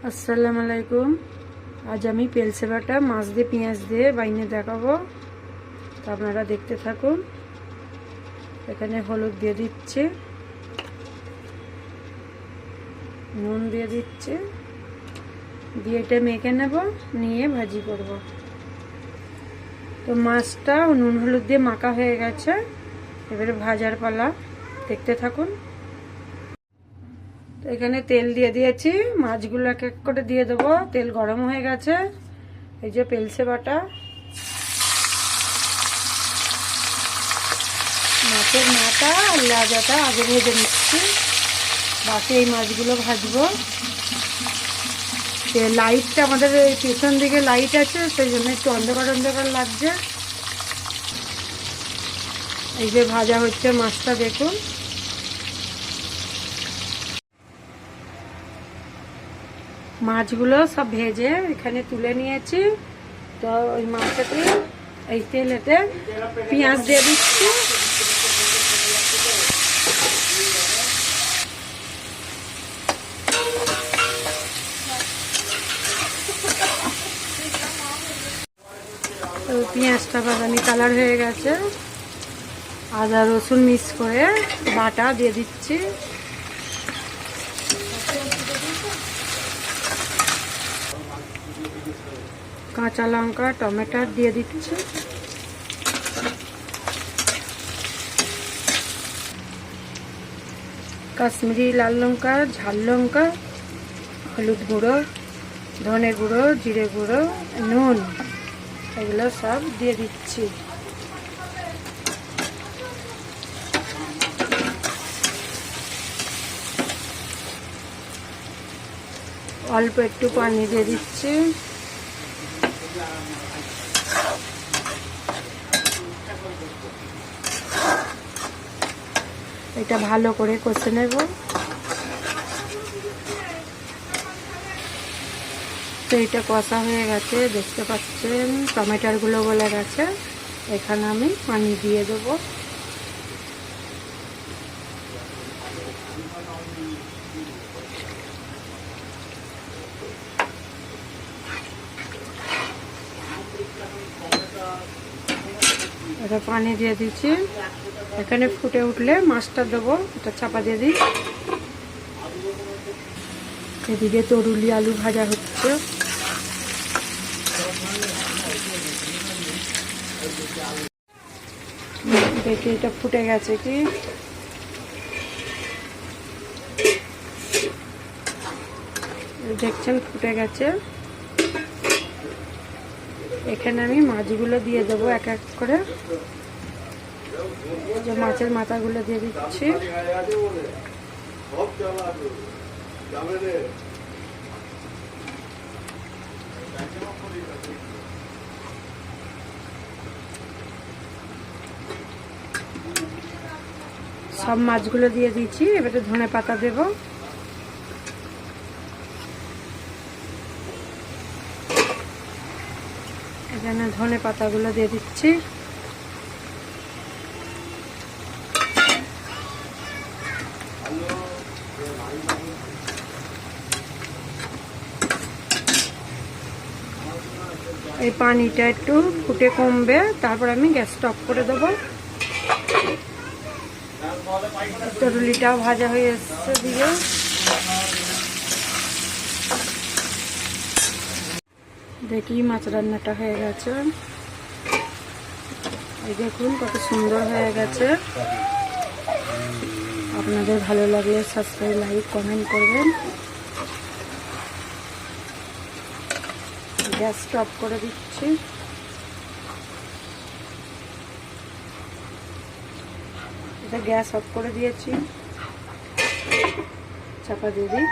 আসসালামু আলাইকুম। আজ আমি পেলসে বাটা মাছ দিয়ে পেঁয়াজ দিয়ে বাইনে দেখাবো, তো আপনারা দেখতে থাকুন। এখানে হলুদ দিয়ে দিচ্ছি, নুন দিয়ে দিচ্ছি, দিয়ে এটা মেখে নেব, নিয়ে ভাজি করব। তো মাছটা নুন হলুদ দিয়ে মাখা হয়ে গেছে, এবারে ভাজার পালা, দেখতে থাকুন। তো এখানে তেল দিয়ে দিয়েছি, মাছগুলো এক এক করে দিয়ে দেবো। তেল গরম হয়ে গেছে। এই যে পেলসে বাটা, মাছের মাথা আর লাজাটা আগে ভেজে নিচ্ছি, বাকি এই মাছগুলো ভাজবো। লাইটটা আমাদের পেছন দিকে লাইট আছে, সেই জন্য একটু অন্ধকার অন্ধকার লাগছে। এই যে ভাজা হচ্ছে মাছটা, দেখুন। মাছগুলো সব ভেজে এখানে তুলে নিয়েছি। তো ওই মাছটাতে এই তেলেতে পেঁয়াজ দিয়ে দিচ্ছি, তো পেঁয়াজটা বাদামি কালার হয়ে গেছে। আদা রসুন মিক্স করে বাটা দিয়ে দিচ্ছি, কাঁচা লঙ্কা টমেটো দিয়ে দিচ্ছি, কাশ্মীরি লাল লঙ্কা, ঝাল লঙ্কা, হলুদ গুঁড়ো, ধনে গুঁড়ো, জিরে গুঁড়ো, নুন, এগুলো সব দিয়ে দিচ্ছি। অল্প একটু পানি দিয়ে দিচ্ছি। এটা ভালো করে কষে নেব। তো এটা কষা হয়ে গেছে, দেখতে পাচ্ছেন টমেটোগুলো গলে গেছে। এখানে আমি পানি দিয়ে দেবো। এটা পানি দিয়ে দিচ্ছি। এখানে ফুটে উঠলে মাছটা দেবো, এটা চাপা দিয়ে দিই। এদিকে তরুলি আলু ভাজা হচ্ছে। দেখি এটা ফুটে গেছে কি। দেখছেন ফুটে গেছে। এখানে আমি মাছগুলো দিয়ে দেবো এক এক করে। যে মাছের মাথাগুলো দিয়ে দিচ্ছি। সব মাছগুলো দিয়ে দিচ্ছি। এবারে ধনে পাতা দেব। এখানে ধনে পাতাগুলো দিয়ে দিচ্ছি। এই পানিটা একটু ফুটে কমবে, তারপর আমি গ্যাসটা অফ করে দেবো। তরুলিটাও ভাজা হয়ে এসছে দিয়ে। দেখি মাছ রান্নাটা হয়ে গেছে। এই দেখুন কত সুন্দর হয়ে গেছে। আপনাদের ভালো লাগলে সাবস্ক্রাইব, লাইক, কমেন্ট করবেন। গ্যাসটা অফ করে দিচ্ছি। এটা গ্যাস অফ করে দিয়েছি, চাপা দিয়ে দিই।